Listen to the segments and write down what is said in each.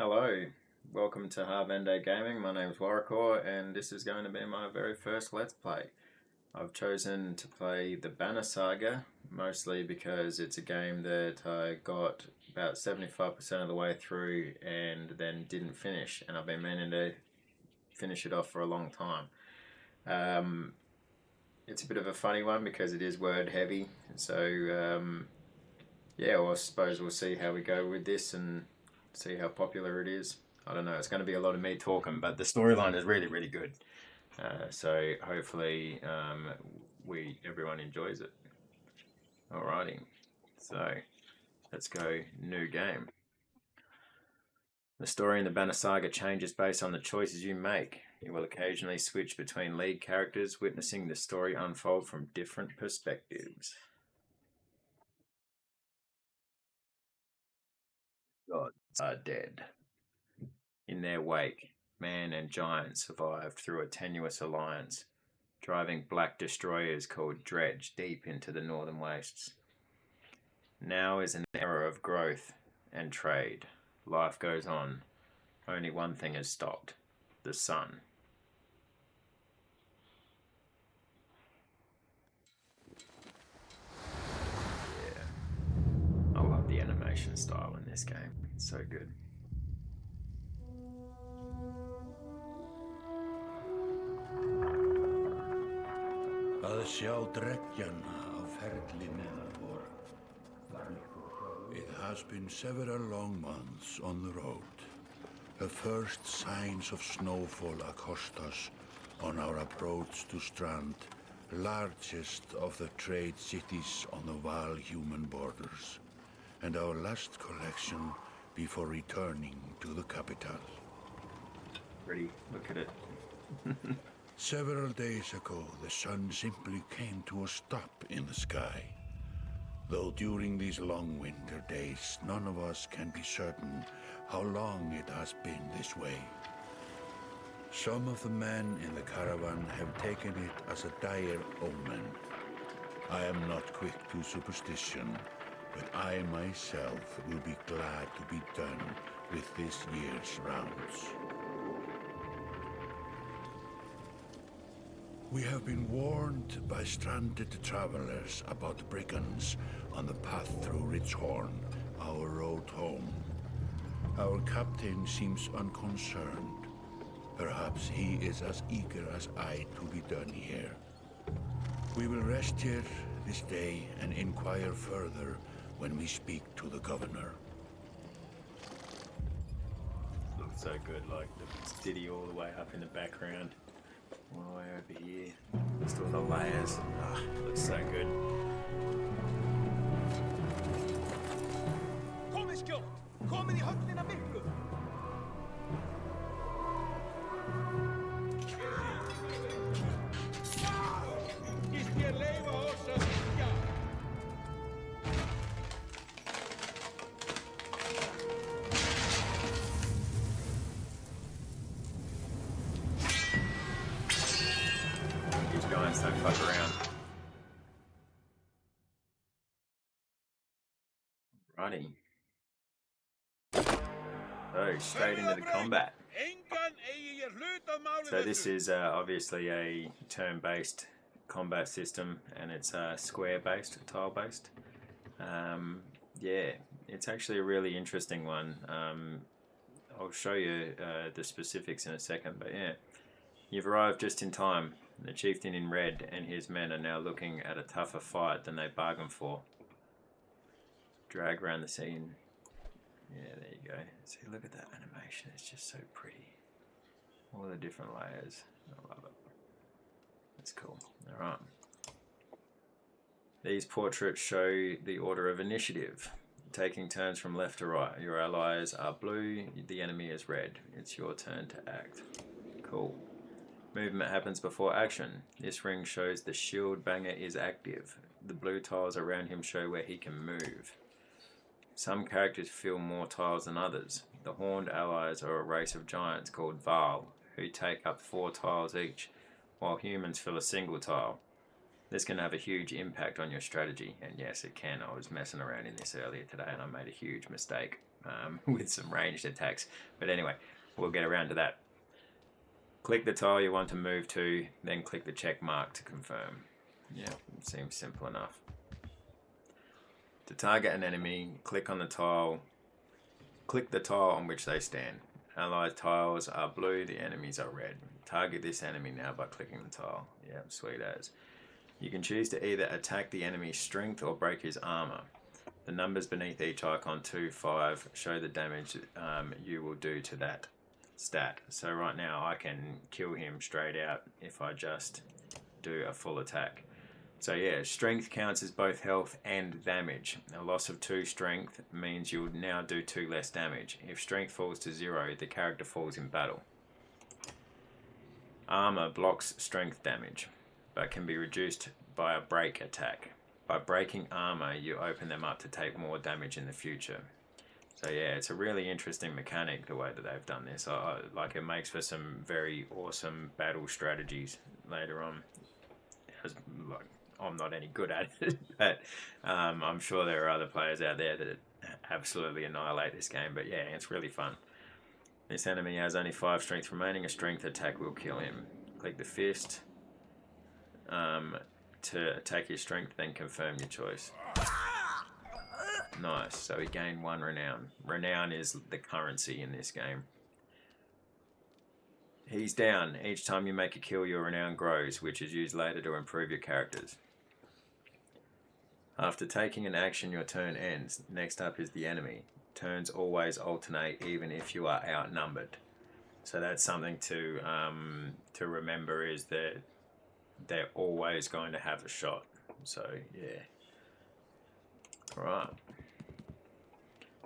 Hello, welcome to Harvende Gaming. My name is Warrior, and this is going to be my very first Let's Play. I've chosen to play the Banner Saga, mostly because it's a game that I got about 75% of the way through and then didn't finish, and I've been meaning to finish it off for a long time. It's a bit of a funny one because it is word heavy, so yeah, well, I suppose we'll see how we go with this and see how popular it is. I don't know, it's going to be a lot of me talking, but the storyline is really, really good. So hopefully everyone enjoys it. Alrighty, so let's go new game. The story in the Banner Saga changes based on the choices you make. You will occasionally switch between lead characters, witnessing the story unfold from different perspectives. Gods are dead. In their wake, man and giant survived through a tenuous alliance, driving black destroyers called Dredge deep into the northern wastes. Now is an era of growth and trade. Life goes on. Only one thing has stopped: the sun. Yeah. I love the animation style in this game. It's so good. Að sjá dreggjana á ferli neðan vor. It has been several long months on the road. The first signs of snowfall accost us on our approach to Strand, largest of the trade cities on the Val-human borders, and our last collection before returning to the capital. Ready? Look at it. Several days ago, the sun simply came to a stop in the sky. Though during these long winter days, none of us can be certain how long it has been this way. Some of the men in the caravan have taken it as a dire omen. I am not quick to superstition, but I myself will be glad to be done with this year's rounds. We have been warned by stranded travelers about brigands on the path through Ridgehorn, our road home. Our captain seems unconcerned. Perhaps he is as eager as I to be done here. We will rest here this day and inquire further when we speak to the governor. Looks so good, like the city all the way up in the background. All the way over here. Just all the layers. Looks so good. Komið skjótt! Komið í höllina miklu! Skýst ég leyfa oss að syngja! These giants don't fuck around. Righty. So, straight into the combat. So this is obviously a turn-based combat system, and it's square-based, tile-based. Yeah, it's actually a really interesting one. I'll show you the specifics in a second, but yeah. You've arrived just in time. The chieftain in red and his men are now looking at a tougher fight than they bargained for. Drag around the scene. Yeah, there you go. See, look at that animation. It's just so pretty. All the different layers. I love it. That's cool. Alright. These portraits show the order of initiative. Taking turns from left to right. Your allies are blue, the enemy is red. It's your turn to act. Cool. Movement happens before action. This ring shows the shield banger is active. The blue tiles around him show where he can move. Some characters fill more tiles than others. The horned allies are a race of giants called Val, who take up 4 tiles each, while humans fill a single tile. This can have a huge impact on your strategy, and yes, it can. I was messing around in this earlier today and I made a huge mistake with some ranged attacks. But anyway, we'll get around to that. Click the tile you want to move to, then click the check mark to confirm. Yeah, it seems simple enough. To target an enemy, click on the tile. Click the tile on which they stand. Allied tiles are blue, the enemies are red. Target this enemy now by clicking the tile. Yeah, sweet as. You can choose to either attack the enemy's strength or break his armor. The numbers beneath each icon, 2, 5, show the damage you will do to that stat. So right now I can kill him straight out if I just do a full attack. So yeah, strength counts as both health and damage. A loss of 2 strength means you'll now do 2 less damage. If strength falls to 0, the character falls in battle. Armor blocks strength damage, but can be reduced by a break attack. By breaking armor, you open them up to take more damage in the future. So yeah, it's a really interesting mechanic the way that they've done this. Like, it makes for some very awesome battle strategies later on. Like, I'm not any good at it, but I'm sure there are other players out there that absolutely annihilate this game. But yeah, it's really fun. This enemy has only 5 strength remaining. A strength attack will kill him. Click the fist to attack his strength, then confirm your choice. Nice, so he gained 1 renown. Renown is the currency in this game. He's down. Each time you make a kill, your renown grows, which is used later to improve your characters. After taking an action, your turn ends. Next up is the enemy. Turns always alternate, even if you are outnumbered. So that's something to remember, is that they're always going to have a shot. So yeah. Alright.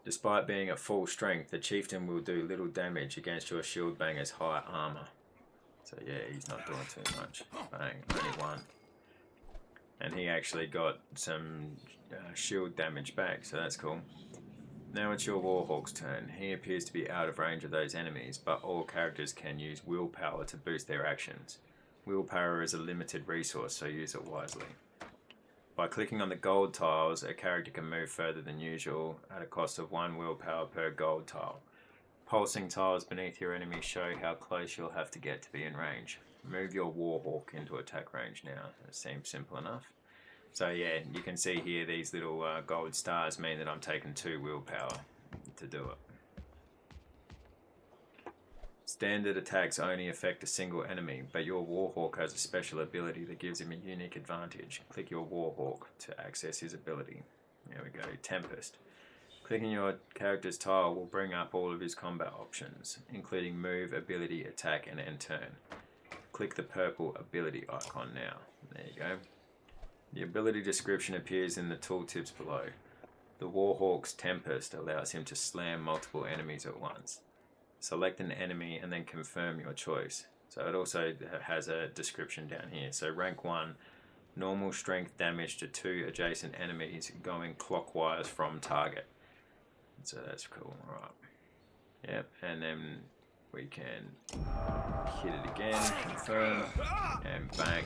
Despite being at full strength, the chieftain will do little damage against your shield banger's high armor. So yeah, he's not doing too much. Bang, only 1. And he actually got some shield damage back, so that's cool. Now it's your Warhawk's turn. He appears to be out of range of those enemies, but all characters can use willpower to boost their actions. Willpower is a limited resource, so use it wisely. By clicking on the gold tiles, a character can move further than usual at a cost of 1 willpower per gold tile. Pulsing tiles beneath your enemy show how close you'll have to get to be in range. Move your Warhawk into attack range now. It seems simple enough. So yeah, you can see here these little gold stars mean that I'm taking 2 willpower to do it. Standard attacks only affect a single enemy, but your Warhawk has a special ability that gives him a unique advantage. Click your Warhawk to access his ability. There we go, Tempest. Clicking your character's tile will bring up all of his combat options, including move, ability, attack, and end turn. Click the purple ability icon now. There you go. The ability description appears in the tooltips below. The Warhawk's Tempest allows him to slam multiple enemies at once. Select an enemy and then confirm your choice. So it also has a description down here. So rank 1, normal strength damage to 2 adjacent enemies going clockwise from target. So that's cool, alright. Yep, and then we can hit it again, confirm, and bang.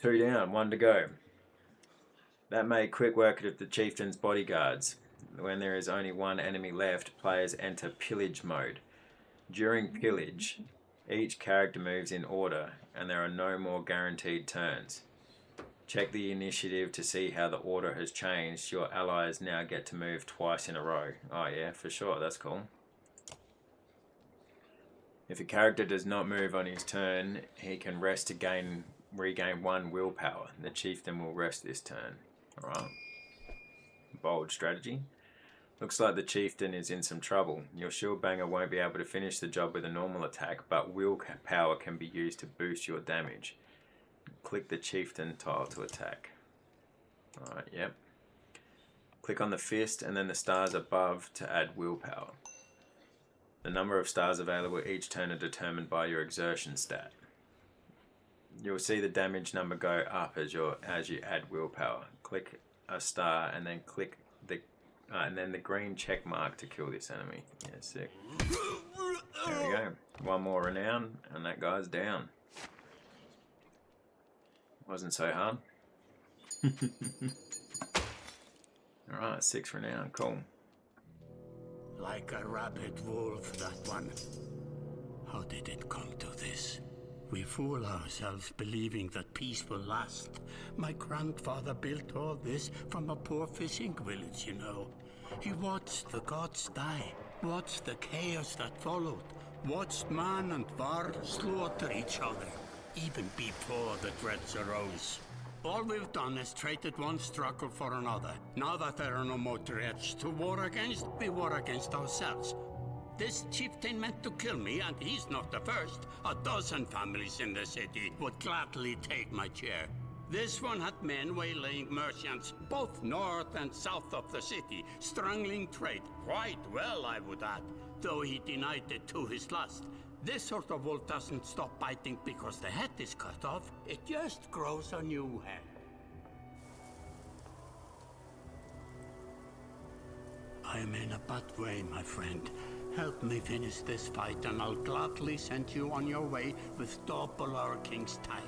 2 down, 1 to go. That made quick work of the chieftain's bodyguards. When there is only 1 enemy left, players enter pillage mode. During pillage, each character moves in order, and there are no more guaranteed turns. Check the initiative to see how the order has changed. Your allies now get to move twice in a row. Oh yeah, for sure, that's cool. If a character does not move on his turn, he can rest to regain 1 willpower. The chieftain will rest this turn. Alright. Bold strategy. Looks like the chieftain is in some trouble. Your shield banger won't be able to finish the job with a normal attack, but willpower can be used to boost your damage. Click the chieftain tile to attack. Alright, yep. Click on the fist and then the stars above to add willpower. The number of stars available each turn are determined by your exertion stat. You'll see the damage number go up as you add willpower. Click a star and then click the green check mark to kill this enemy. Yeah, sick. There we go. 1 more renown and that guy's down. Wasn't so hard. Alright, 6 renown, cool. Like a rabid wolf, that one. How did it come to this? We fool ourselves believing that peace will last. My grandfather built all this from a poor fishing village, you know. He watched the gods die, watched the chaos that followed, watched man and var slaughter each other, even before the dreads arose. All we've done is traded one struggle for another. Now that there are no more dreads to war against, we war against ourselves. This chieftain meant to kill me, and he's not the first. A dozen families in the city would gladly take my chair. This one had men waylaying merchants, both north and south of the city, strangling trade, quite well, I would add, though he denied it to his last. This sort of wolf doesn't stop biting because the head is cut off. It just grows a new head. I am in a bad way, my friend. Help me finish this fight, and I'll gladly send you on your way with double our king's tithe.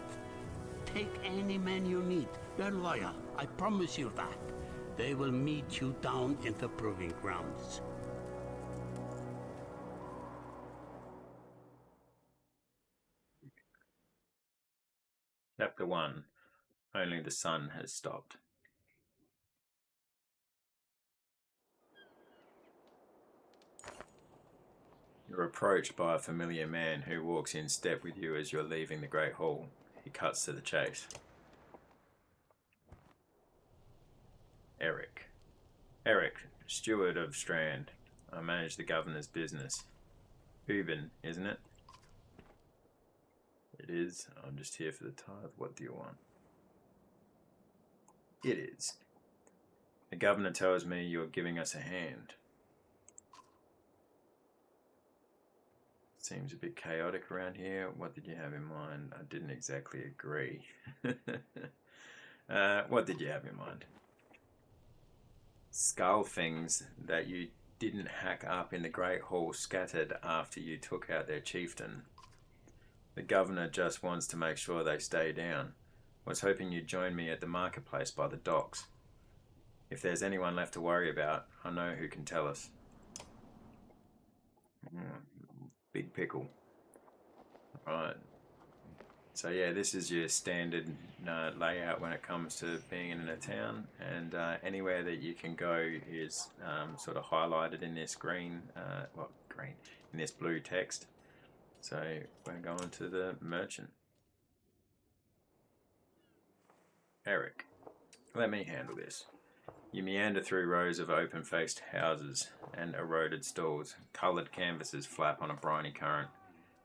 Take any men you need. They're loyal, I promise you that. They will meet you down in the proving grounds. Chapter 1. Only the sun has stopped. You're approached by a familiar man who walks in step with you as you're leaving the Great Hall. He cuts to the chase. Eric. Eric, steward of Strand. I manage the governor's business. Hooven, isn't it? It is. I'm just here for the tithe. What do you want? It is. The governor tells me you're giving us a hand. Seems a bit chaotic around here. What did you have in mind? I didn't exactly agree. What did you have in mind? Skull things that you didn't hack up in the Great Hall scattered after you took out their chieftain. The governor just wants to make sure they stay down. Was hoping you'd join me at the marketplace by the docks. If there's anyone left to worry about, I know who can tell us. Big pickle. Right. So yeah, this is your standard layout when it comes to being in a town, and anywhere that you can go is sort of highlighted in this green, in this blue text. So we're going to the merchant. Eric, let me handle this. You meander through rows of open-faced houses and eroded stalls. Coloured canvases flap on a briny current.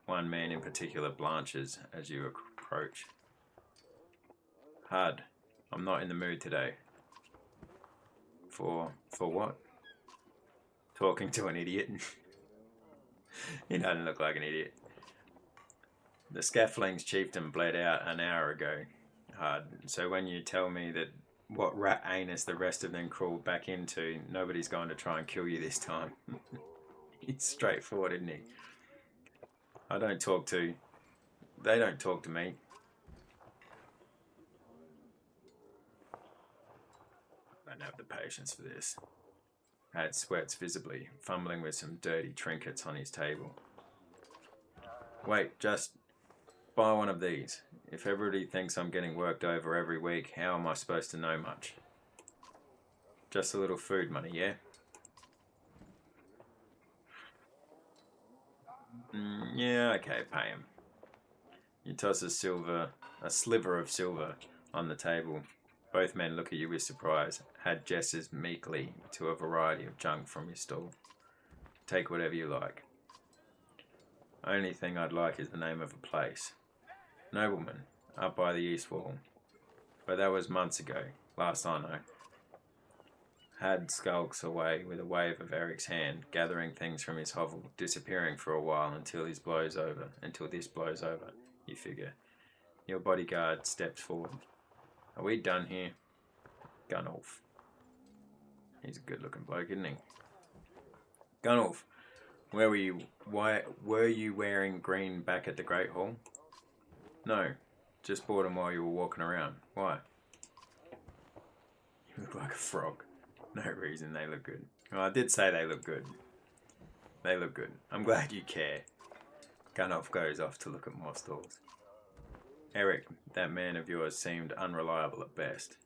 One man in particular blanches as you approach. Hard. I'm not in the mood today. For what? Talking to an idiot. He doesn't look like an idiot. The Scaffolding's chieftain bled out an hour ago. Hard. So when you tell me that what rat anus the rest of them crawled back into, nobody's going to try and kill you this time. He's straightforward, isn't he? They don't talk to me. I don't have the patience for this. Had sweats visibly, fumbling with some dirty trinkets on his table. Wait, just buy one of these. If everybody thinks I'm getting worked over every week, how am I supposed to know much? Just a little food money, yeah? Yeah, okay, pay him. You toss a sliver of silver on the table. Both men look at you with surprise. Had gestures meekly to a variety of junk from his stall. Take whatever you like. Only thing I'd like is the name of a place. Nobleman, up by the east wall. But that was months ago, last I know. Had skulks away with a wave of Eric's hand, gathering things from his hovel, disappearing for a while until this blows over, you figure. Your bodyguard steps forward. Are we done here? Gunnulf. He's a good-looking bloke, isn't he? Gunnulf, why were you wearing green back at the Great Hall? No, Just bought them while you were walking around. Why? You look like a frog. No reason, they look good. Well, I did say they look good. They look good. I'm glad you care. Gunoff goes off to look at more stalls. Eric, that man of yours seemed unreliable at best.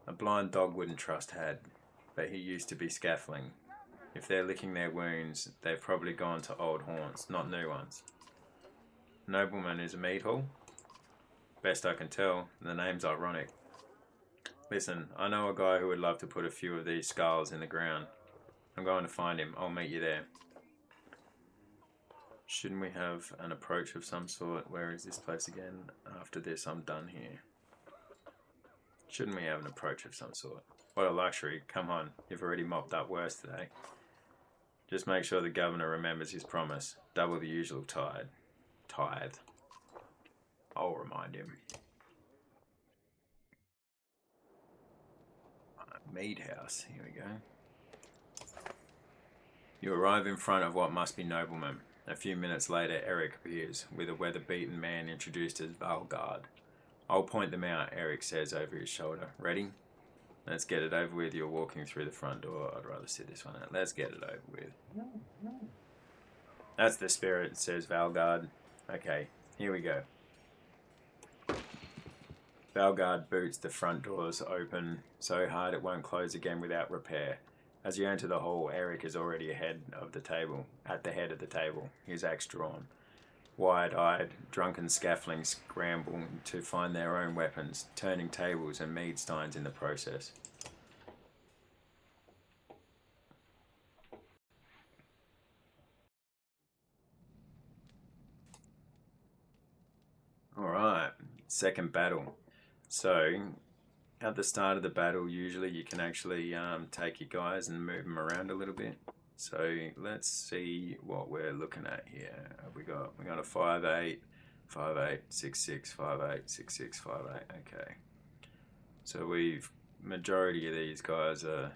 A blind dog wouldn't trust Had, but he used to be scaffolding. If they're licking their wounds, they've probably gone to old haunts, not new ones. Nobleman is a meat hall? Best I can tell, the name's ironic. Listen, I know a guy who would love to put a few of these skulls in the ground. I'm going to find him. I'll meet you there. Shouldn't we have an approach of some sort? Where is this place again? After this, I'm done here. Shouldn't we have an approach of some sort? What a luxury. Come on, you've already mopped up worse today. Just make sure the governor remembers his promise. Double the usual tithe. I'll remind him. Mead house, here we go. You arrive in front of what must be noblemen. A few minutes later, Eric appears, with a weather-beaten man introduced as Valgard. I'll point them out, Eric says over his shoulder. Ready? Let's get it over with. You're walking through the front door. I'd rather sit this one out. Let's get it over with. That's the spirit, says Valgard. Okay, here we go. Valgard boots the front doors open so hard it won't close again without repair. As you enter the hall, Eric is already at the head of the table, his axe drawn. Wide-eyed, drunken scaffolding scramble to find their own weapons, turning tables and mead steins in the process. Alright, second battle. So, at the start of the battle, usually you can actually take your guys and move them around a little bit. So let's see what we're looking at here. We got a 5-8, 5-8, 6-6, 5-8, 6-6, 5-8. Okay. So majority of these guys are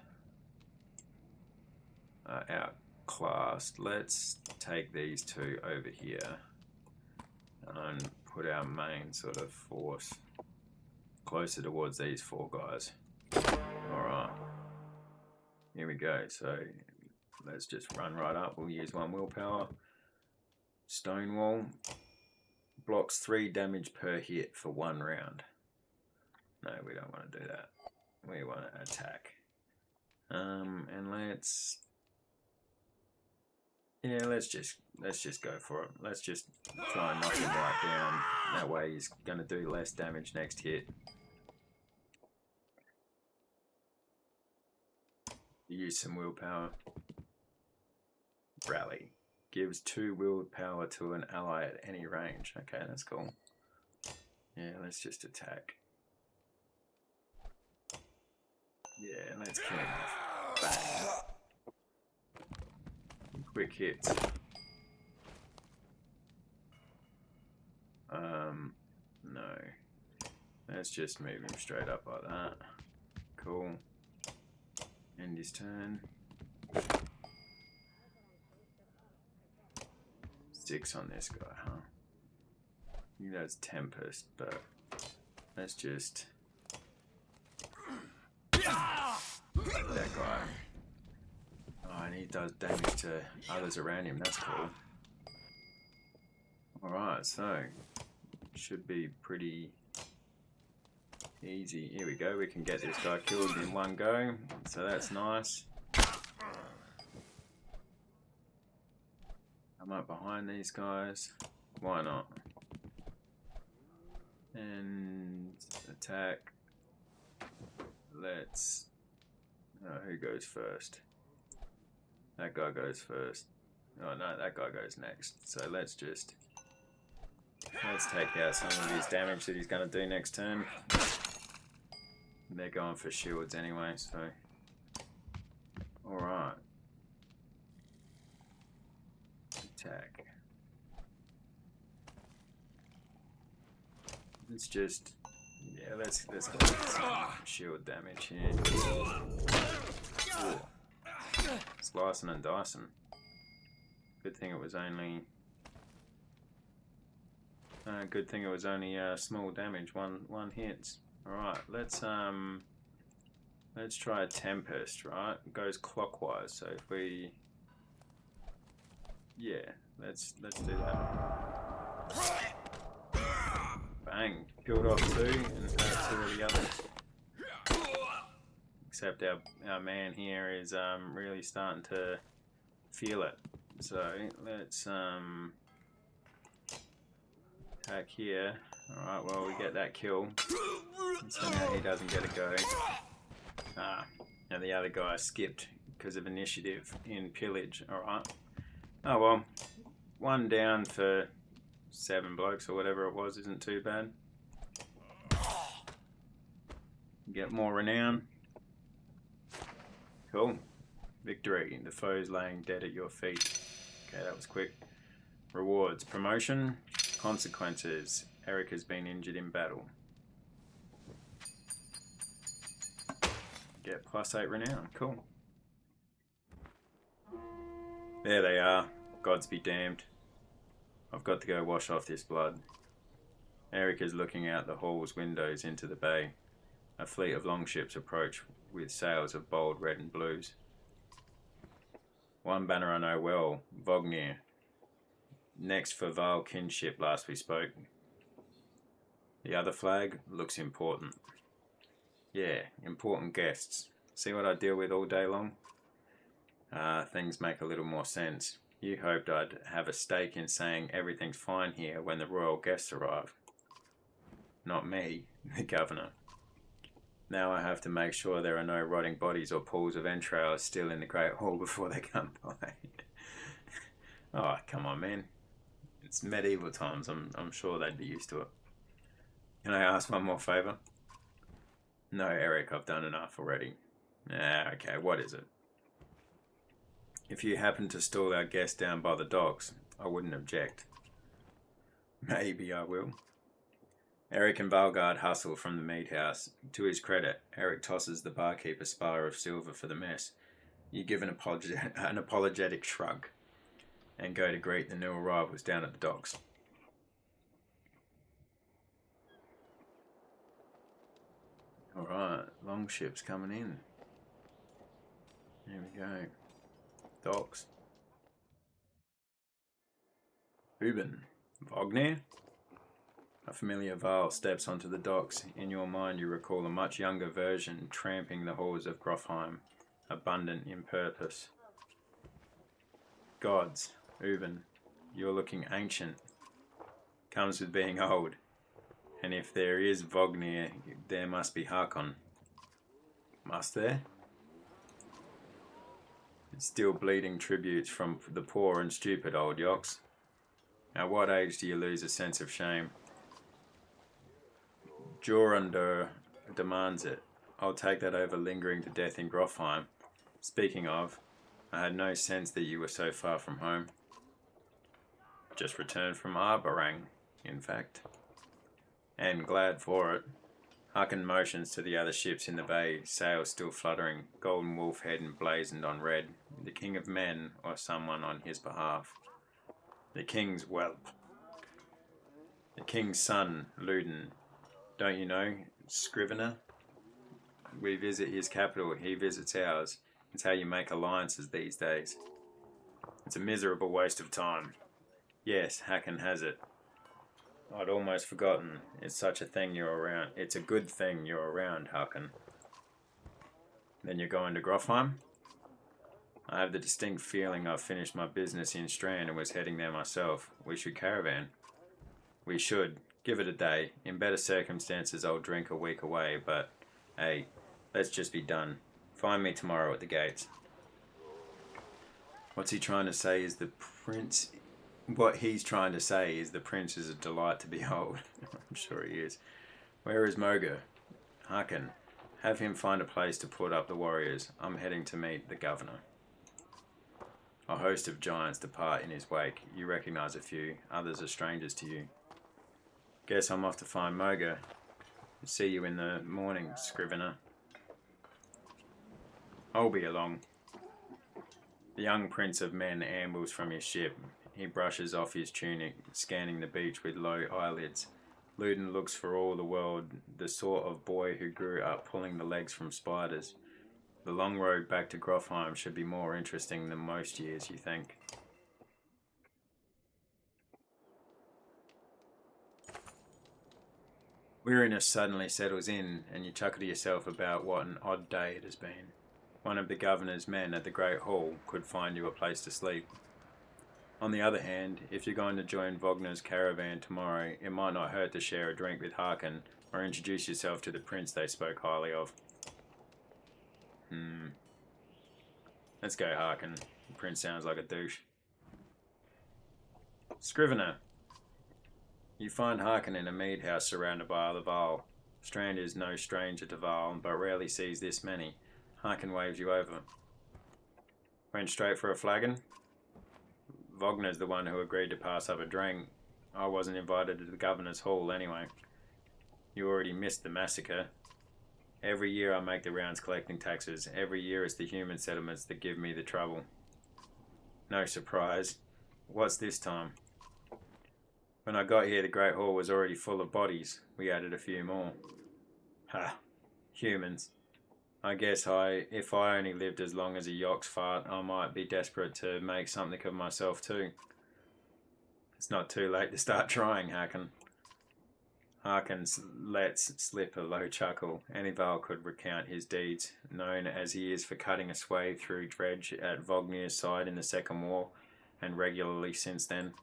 outclassed. Let's take these two over here and put our main sort of force closer towards these four guys. Alright. Here we go. So let's just run right up. We'll use 1 willpower. Stonewall. Blocks 3 damage per hit for 1 round. No, we don't want to do that. We want to attack. And let's just go for it. Let's just try and knock him right down. That way he's going to do less damage next hit. Use some willpower. Rally. Gives 2 willpower to an ally at any range. Okay, that's cool. Yeah, let's just attack. Yeah, let's kill him off. Bang. Quick hits. No. Let's just move him straight up like that. Cool. End his turn. 6 on this guy, huh? He does Tempest, but let's just take that guy. Oh, and he does damage to others around him. That's cool. Alright, so should be pretty easy. Here we go. We can get this guy killed in one go. So that's nice. I'm up behind these guys. Why not? And attack. Let's... who goes first? That guy goes first. Oh no, that guy goes next. So let's take out some of his damage that he's going to do next turn. They're going for shields anyway, so... Alright. Attack. Let's just... Yeah, let's go with some shield damage here. Ooh. Slicing and dicing. Good thing it was only... Good thing it was only small damage, one hit. Alright, let's try a Tempest, right? It goes clockwise, so if we... Yeah, let's do that. Bang! Killed off 2 and hurt 2 of the others. Except our man here is really starting to feel it. So let's attack here. Alright, well we get that kill. So now he doesn't get a go. And the other guy skipped because of initiative in pillage. Alright. Oh well. 1 down for 7 blokes or whatever it was isn't too bad. Get more renown. Cool. Victory. The foe's laying dead at your feet. Okay, that was quick. Rewards. Promotion. Consequences. Eric has been injured in battle. Get +8 renown. Cool. There they are. Gods be damned. I've got to go wash off this blood. Eric is looking out the hall's windows into the bay. A fleet of longships approach with sails of bold red and blues. One banner I know well, Vognir. Next for Val kinship last we spoke. The other flag looks important. Yeah, important guests. See what I deal with all day long? Things make a little more sense. You hoped I'd have a stake in saying everything's fine here when the royal guests arrive. Not me, the governor. Now I have to make sure there are no rotting bodies or pools of entrails still in the Great Hall before they come by. Oh, come on, man. It's medieval times. I'm sure they'd be used to it. Can I ask one more favour? No, Eric, I've done enough already. Okay, what is it? If you happen to stall our guest down by the docks, I wouldn't object. Maybe I will. Eric and Valgard hustle from the meat house. To his credit, Eric tosses the barkeep a spar of silver for the mess. You give an apologetic shrug and go to greet the new arrivals down at the docks. Alright, longships coming in. There we go. Docks. Ruben. Vognir? A familiar Varl steps onto the docks. In your mind you recall a much younger version tramping the halls of Grofheim, abundant in purpose. Gods, Uben, you're looking ancient. Comes with being old. And if there is Vognir, there must be Hakon. Must there? It's still bleeding tributes from the poor and stupid, old yoks. At what age do you lose a sense of shame? Jorundur demands it. I'll take that over lingering to death in Grofheim. Speaking of, I had no sense that you were so far from home. Just returned from Arbarang, in fact. And glad for it. Harken motions to the other ships in the bay, sails still fluttering, golden wolf head emblazoned on red. The king of men, or someone on his behalf. The king's whelp. The king's son, Luden. Don't you know, Scrivener? We visit his capital, he visits ours. It's how you make alliances these days. It's a miserable waste of time. Yes, Hakon has it. I'd almost forgotten. It's such a thing you're around. It's a good thing you're around, Hakon. Then you're going to Grofheim? I have the distinct feeling I've finished my business in Strand and was heading there myself. We should caravan. We should. Give it a day. In better circumstances, I'll drink a week away, but hey, let's just be done. Find me tomorrow at the gates. What's he trying to say is the prince... What he's trying to say is the prince is a delight to behold. I'm sure he is. Where is Moga? Harkin. Have him find a place to put up the warriors. I'm heading to meet the governor. A host of giants depart in his wake. You recognize a few. Others are strangers to you. Guess I'm off to find Moga. See you in the morning, Scrivener. I'll be along. The young prince of men ambles from his ship. He brushes off his tunic, scanning the beach with low eyelids. Luden looks for all the world the sort of boy who grew up pulling the legs from spiders. The long road back to Grofheim should be more interesting than most years, you think. Weariness suddenly settles in, and you chuckle to yourself about what an odd day it has been. One of the governor's men at the Great Hall could find you a place to sleep. On the other hand, if you're going to join Wagner's caravan tomorrow, it might not hurt to share a drink with Harkin or introduce yourself to the prince they spoke highly of. Let's go, Harkin. The prince sounds like a douche. Scrivener. You find Harkin in a mead house surrounded by other Vaal. Strand is no stranger to Vaal, but rarely sees this many. Harkin waves you over. Went straight for a flagon? Wagner's the one who agreed to pass up a drink. I wasn't invited to the governor's hall anyway. You already missed the massacre. Every year I make the rounds collecting taxes. Every year it's the human settlements that give me the trouble. No surprise. What's this time? When I got here, the Great Hall was already full of bodies. We added a few more. Ha! Humans. I guess if I only lived as long as a Yox fart, I might be desperate to make something of myself too. It's not too late to start trying, Harkin. Harkin lets slip a low chuckle. Any Vaal could recount his deeds, known as he is for cutting a swathe through Dredge at Vognir's side in the Second War, and regularly since then.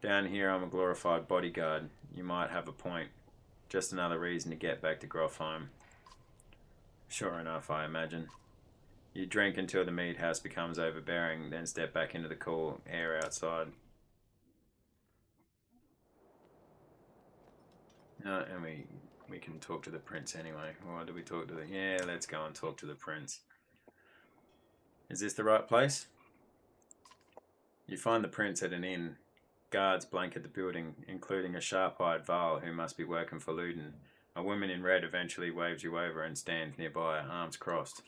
Down here I'm a glorified bodyguard. You might have a point. Just another reason to get back to Grofheim. Sure enough, I imagine. You drink until the mead house becomes overbearing, then step back into the cool air outside. And we can talk to the prince anyway. Or do we talk to the... Yeah, let's go and talk to the prince. Is this the right place? You find the prince at an inn. Guards blanket the building, including a sharp-eyed Vaal who must be working for Luden. A woman in red eventually waves you over and stands nearby, arms crossed.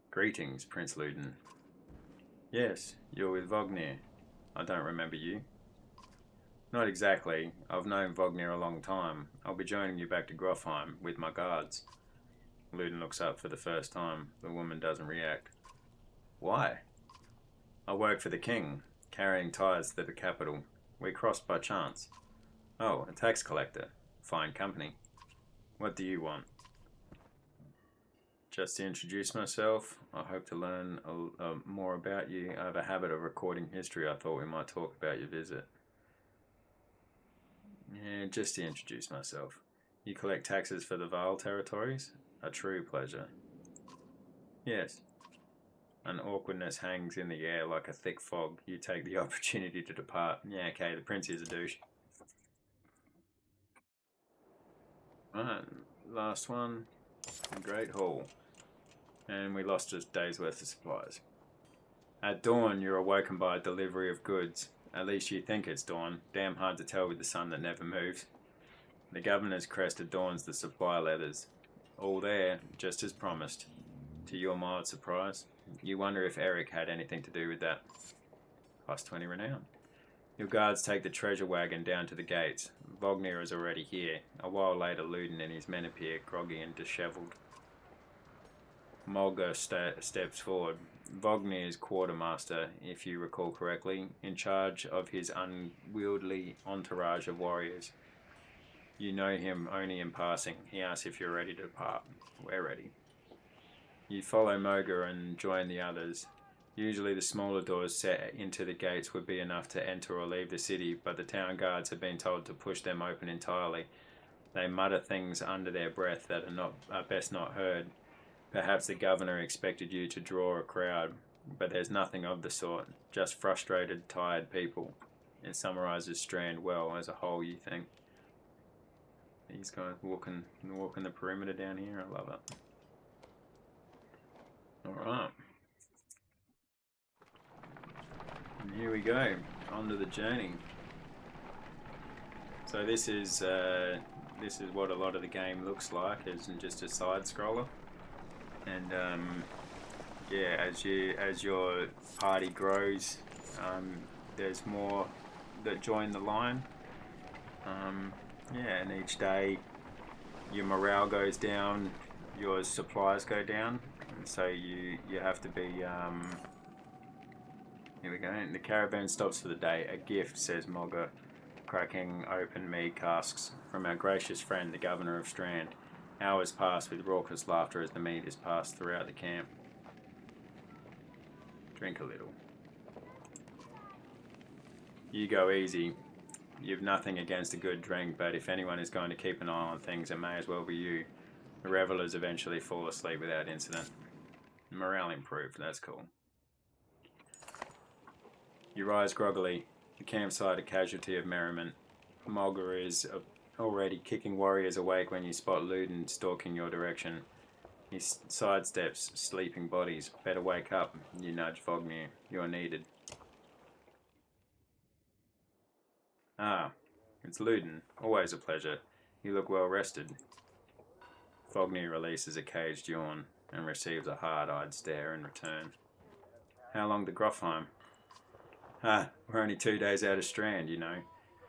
Greetings, Prince Luden. Yes, you're with Vognir. I don't remember you. Not exactly. I've known Vognir a long time. I'll be joining you back to Grofheim with my guards. Luden looks up for the first time. The woman doesn't react. Why? I work for the king, carrying tithes to the capital. We crossed by chance. Oh, a tax collector. Fine company. What do you want? Just to introduce myself, I hope to learn more about you. I have a habit of recording history. I thought we might talk about your visit. Yeah, just to introduce myself. You collect taxes for the Vaal territories? A true pleasure. Yes. An awkwardness hangs in the air like a thick fog. You take the opportunity to depart. Yeah, okay, the prince is a douche. Alright, last one. Great Hall. And we lost a day's worth of supplies. At dawn, you're awoken by a delivery of goods. At least you think it's dawn. Damn hard to tell with the sun that never moves. The governor's crest adorns the supply letters. All there, just as promised. To your mild surprise, you wonder if Eric had anything to do with that. Plus 20 renown. Your guards take the treasure wagon down to the gates. Vognir is already here. A while later, Luden and his men appear, groggy and dishevelled. Mulga steps forward. Vognir is quartermaster, if you recall correctly, in charge of his unwieldy entourage of warriors. You know him only in passing. He asks if you're ready to depart. We're ready. You follow Moga and join the others. Usually the smaller doors set into the gates would be enough to enter or leave the city, but the town guards have been told to push them open entirely. They mutter things under their breath that are best not heard. Perhaps the governor expected you to draw a crowd, but there's nothing of the sort. Just frustrated, tired people. It summarizes Strand well as a whole, you think. These guys walking the perimeter down here. I love it. Alright. And here we go. On to the journey. So this is what a lot of the game looks like. It's just a side scroller. And yeah, as your party grows, there's more that join the line. Yeah, and each day your morale goes down, your supplies go down, and so you have to be. Here we go. The caravan stops for the day. A gift, says Mogger, cracking open mead casks from our gracious friend, the Governor of Strand. Hours pass with raucous laughter as the mead is passed throughout the camp. Drink a little. You go easy. You've nothing against a good drink, but if anyone is going to keep an eye on things, it may as well be you. The revelers eventually fall asleep without incident. Morale improved, that's cool. You rise groggily, the campsite a casualty of merriment. Mulgar is already kicking warriors awake when you spot Luden stalking your direction. He sidesteps sleeping bodies. Better wake up, you nudge Vognir. You're needed. Ah, it's Luden. Always a pleasure. You look well rested. Vognir releases a caged yawn and receives a hard-eyed stare in return. How long to Grofheim? We're only 2 days out of Strand, you know.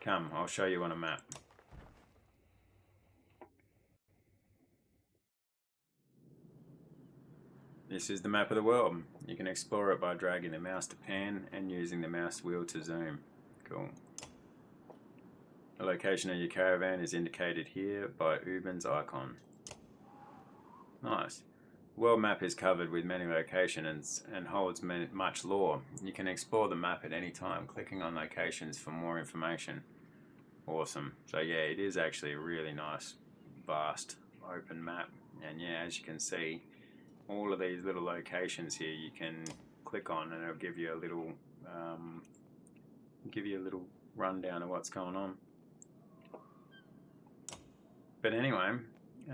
Come, I'll show you on a map. This is the map of the world. You can explore it by dragging the mouse to pan and using the mouse wheel to zoom. Cool. The location of your caravan is indicated here by Uben's icon. Nice. The world map is covered with many locations and holds much lore. You can explore the map at any time, clicking on locations for more information. Awesome. So yeah, it is actually a really nice, vast, open map. And yeah, as you can see, all of these little locations here you can click on and it'll give you a little rundown of what's going on. But anyway,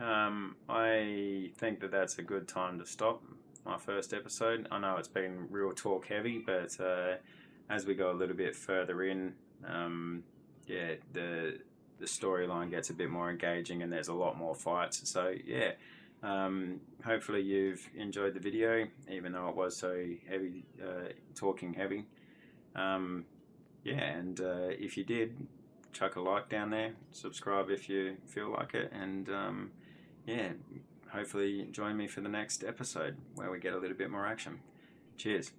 I think that that's a good time to stop my first episode. I know it's been real talk heavy, but as we go a little bit further in, yeah, the storyline gets a bit more engaging and there's a lot more fights. So yeah, hopefully you've enjoyed the video, even though it was so heavy, talking heavy. Yeah, and if you did, chuck a like down there, subscribe if you feel like it, and yeah, hopefully join me for the next episode where we get a little bit more action. Cheers.